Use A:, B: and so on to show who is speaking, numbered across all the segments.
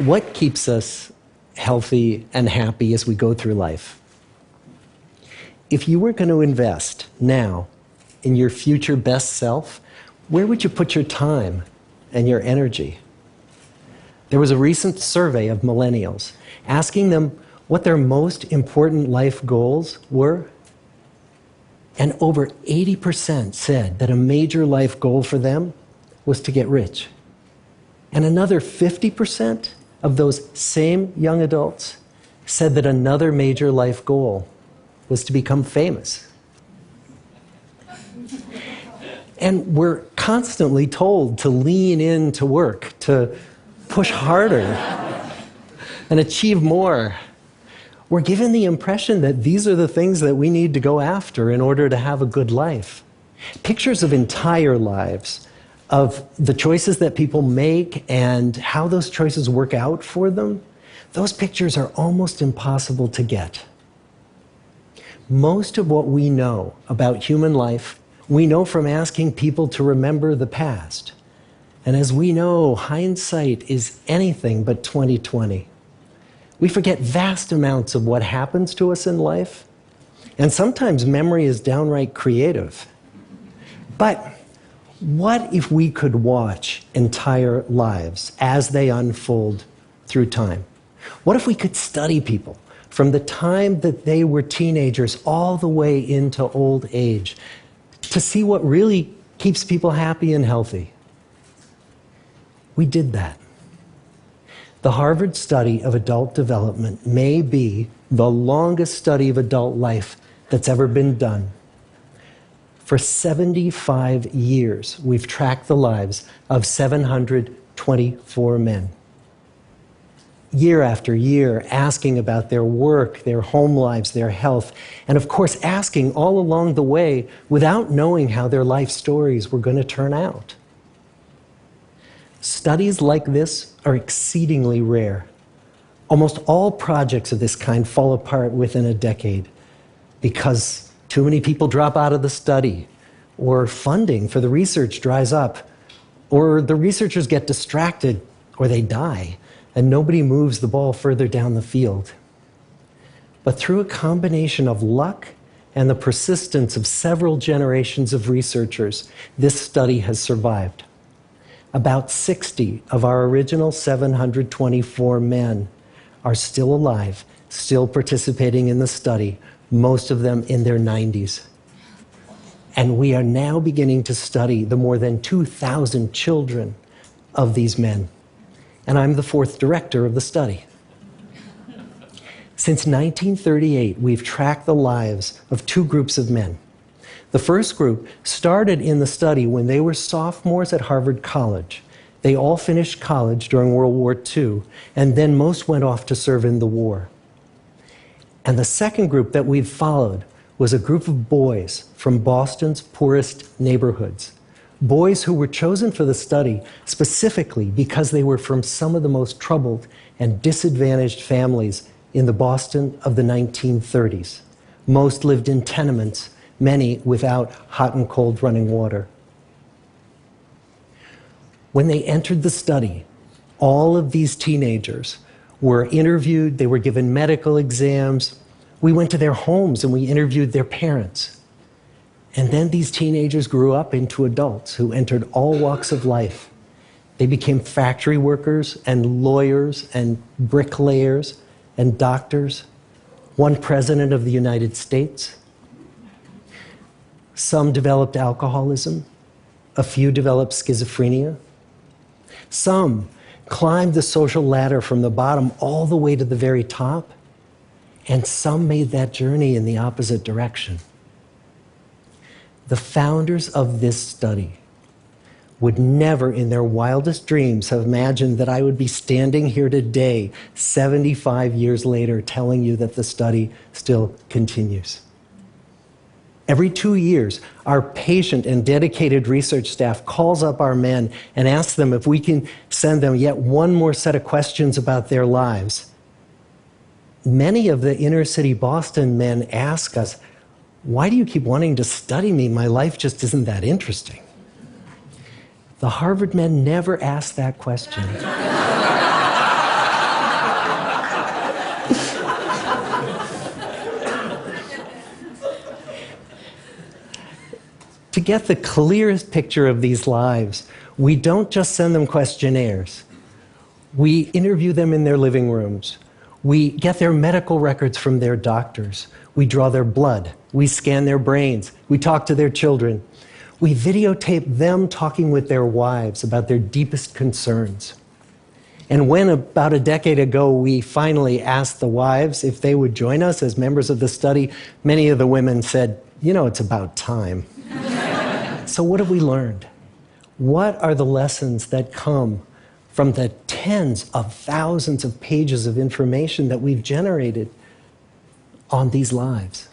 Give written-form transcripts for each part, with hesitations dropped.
A: What keeps us healthy and happy as we go through life? If you were going to invest now in your future best self, where would you put your time and your energy? There was a recent survey of millennials asking them what their most important life goals were. And over 80% said that a major life goal for them was to get rich. And another 50% of those same young adults said that another major life goal was to become famous. And we're constantly told to lean into work, to push harder and achieve more. We're given the impression that these are the things that we need to go after in order to have a good life. Pictures of entire lives, of the choices that people make and how those choices work out for them, those pictures are almost impossible to get. Most of what we know about human life, we know from asking people to remember the past. And as we know, hindsight is anything but 20/20. We forget vast amounts of what happens to us in life, and sometimes memory is downright creative. But what if we could watch entire lives as they unfold through time? What if we could study people from the time that they were teenagers all the way into old age to see what really keeps people happy and healthy? We did that. The Harvard study of adult development may be the longest study of adult life that's ever been done. For 75 years, we've tracked the lives of 724 men. Year after year, asking about their work, their home lives, their health, and of course, asking all along the way without knowing how their life stories were going to turn out. Studies like this are exceedingly rare. Almost all projects of this kind fall apart within a decade because too many people drop out of the study, or funding for the research dries up, or the researchers get distracted, or they die, and nobody moves the ball further down the field. But through a combination of luck and the persistence of several generations of researchers, this study has survived. About 60 of our original 724 men are still alive, still participating in the study, most of them in their 90s. And we are now beginning to study the more than 2,000 children of these men. And I'm the fourth director of the study. Since 1938, we've tracked the lives of two groups of men. The first group started in the study when they were sophomores at Harvard College. They all finished college during World War II, and then most went off to serve in the war. And the second group that we've followed was a group of boys from Boston's poorest neighborhoods. Boys who were chosen for the study specifically because they were from some of the most troubled and disadvantaged families in the Boston of the 1930s. Most lived in tenements, many without hot and cold running water. When they entered the study, all of these teenagers were interviewed, they were given medical exams. We went to their homes and we interviewed their parents. And then these teenagers grew up into adults who entered all walks of life. They became factory workers and lawyers and bricklayers and doctors, one president of the United States. Some developed alcoholism, a few developed schizophrenia. Some climbed the social ladder from the bottom all the way to the very top, and some made that journey in the opposite direction. The founders of this study would never in their wildest dreams have imagined that I would be standing here today, 75 years later, telling you that the study still continues. Every 2 years, our patient and dedicated research staff calls up our men and asks them if we can send them yet one more set of questions about their lives. Many of the inner city Boston men ask us, "Why do you keep wanting to study me? My life just isn't that interesting." The Harvard men never asked that question. get the clearest picture of these lives, we don't just send them questionnaires. We interview them in their living rooms. We get their medical records from their doctors. We draw their blood. We scan their brains. We talk to their children. We videotape them talking with their wives about their deepest concerns. And when, about a decade ago, we finally asked the wives if they would join us as members of the study, many of the women said, "You know, it's about time." So what have we learned? What are the lessons that come from the tens of thousands of pages of information that we've generated on these lives?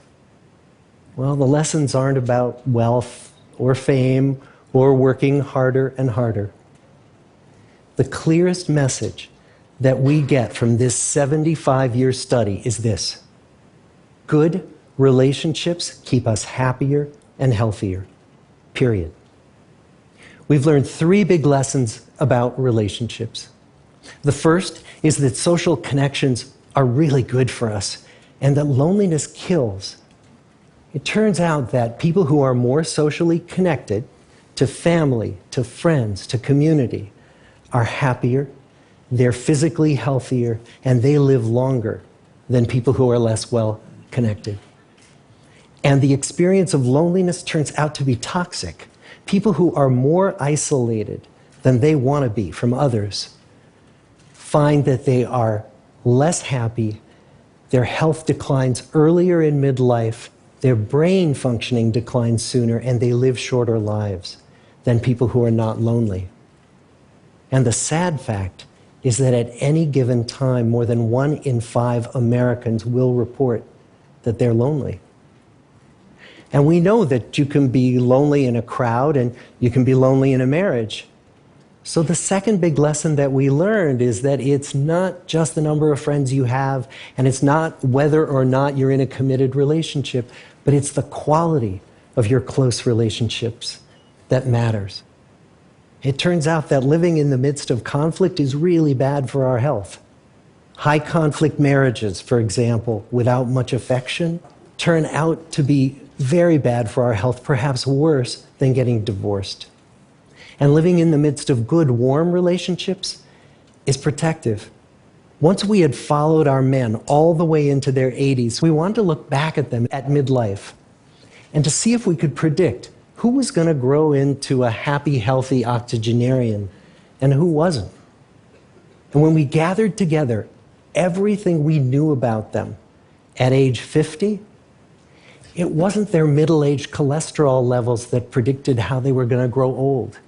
A: Well, the lessons aren't about wealth or fame or working harder and harder. The clearest message that we get from this 75-year study is this: good relationships keep us happier and healthier, period. We've learned 3 big lessons about relationships. The first is that social connections are really good for us and that loneliness kills. It turns out that people who are more socially connected to family, to friends, to community, are happier, they're physically healthier, and they live longer than people who are less well connected. And the experience of loneliness turns out to be toxic. People who are more isolated than they want to be from others find that they are less happy, their health declines earlier in midlife, their brain functioning declines sooner, and they live shorter lives than people who are not lonely. And the sad fact is that at any given time, more than 1 in 5 Americans will report that they're lonely. And we know that you can be lonely in a crowd and you can be lonely in a marriage. So the second big lesson that we learned is that it's not just the number of friends you have, and it's not whether or not you're in a committed relationship, but it's the quality of your close relationships that matters. It turns out that living in the midst of conflict is really bad for our health. High conflict marriages, for example, without much affection, turn out to be very bad for our health, perhaps worse than getting divorced. And living in the midst of good, warm relationships is protective. Once we had followed our men all the way into their 80s, we wanted to look back at them at midlife and to see if we could predict who was going to grow into a happy, healthy octogenarian and who wasn't. And when we gathered together everything we knew about them at age 50, it wasn't their middle-aged cholesterol levels that predicted how they were going to grow old.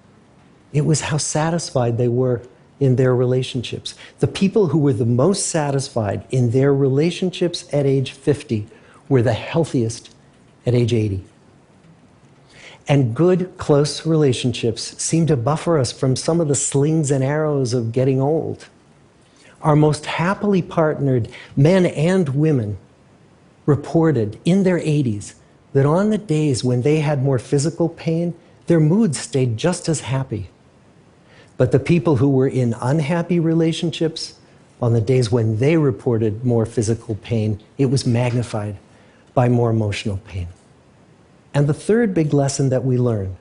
A: It was how satisfied they were in their relationships. The people who were the most satisfied in their relationships at age 50 were the healthiest at age 80. And good, close relationships seem to buffer us from some of the slings and arrows of getting old. Our most happily partnered men and women reported in their 80s that on the days when they had more physical pain, their moods stayed just as happy. But the people who were in unhappy relationships, on the days when they reported more physical pain, it was magnified by more emotional pain. And the third big lesson that we learn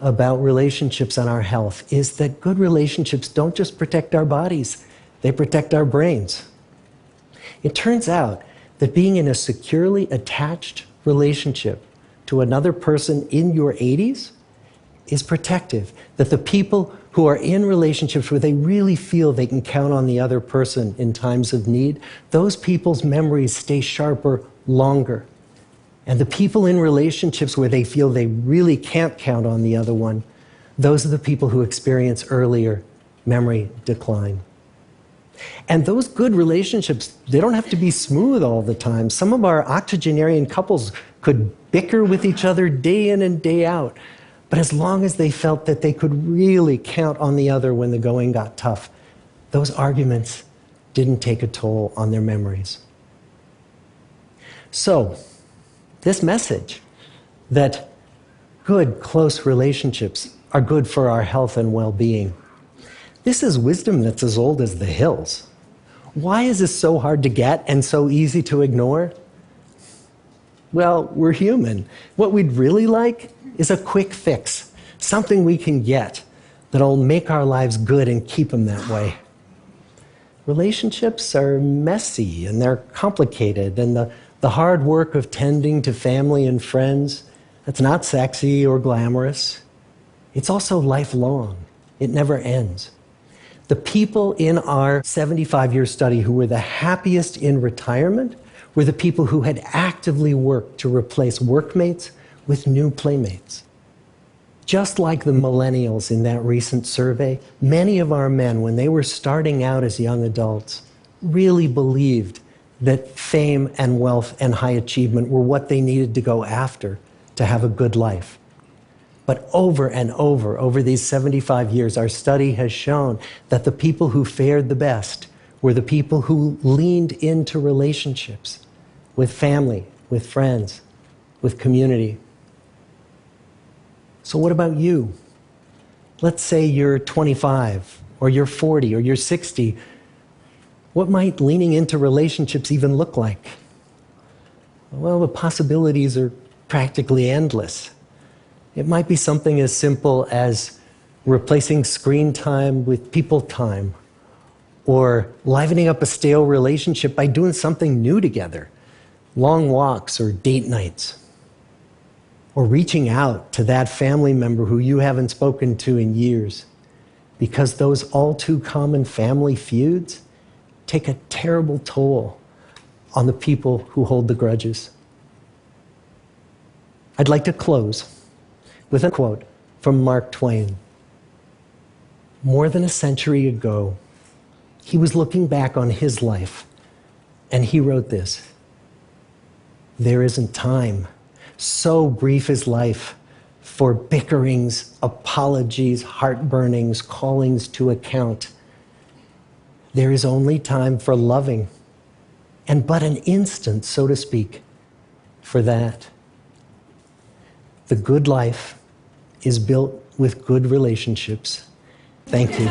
A: about relationships and our health is that good relationships don't just protect our bodies, they protect our brains. It turns out that being in a securely attached relationship to another person in your 80s is protective. That the people who are in relationships where they really feel they can count on the other person in times of need, those people's memories stay sharper longer. And the people in relationships where they feel they really can't count on the other one, those are the people who experience earlier memory decline. And those good relationships, they don't have to be smooth all the time. Some of our octogenarian couples could bicker with each other day in and day out. But as long as they felt that they could really count on the other when the going got tough, those arguments didn't take a toll on their memories. So, this message that good, close relationships are good for our health and well-being, this is wisdom that's as old as the hills. Why is this so hard to get and so easy to ignore? Well, we're human. What we'd really like is a quick fix, something we can get that'll make our lives good and keep them that way. Relationships are messy and they're complicated, and the hard work of tending to family and friends, that's not sexy or glamorous. It's also lifelong. It never ends. The people in our 75-year study who were the happiest in retirement were the people who had actively worked to replace workmates with new playmates. Just like the millennials in that recent survey, many of our men, when they were starting out as young adults, really believed that fame and wealth and high achievement were what they needed to go after to have a good life. But over and over these 75 years, our study has shown that the people who fared the best were the people who leaned into relationships with family, with friends, with community. So what about you? Let's say you're 25, or you're 40, or you're 60. What might leaning into relationships even look like? Well, the possibilities are practically endless. It might be something as simple as replacing screen time with people time, or livening up a stale relationship by doing something new together, long walks or date nights, or reaching out to that family member who you haven't spoken to in years, because those all too common family feuds take a terrible toll on the people who hold the grudges. I'd like to close with a quote from Mark Twain. More than a century ago, he was looking back on his life, and he wrote this: "There isn't time. So brief is life for bickerings, apologies, heartburnings, callings to account. There is only time for loving, and but an instant, so to speak, for that. The good life is built with good relationships." Thank you.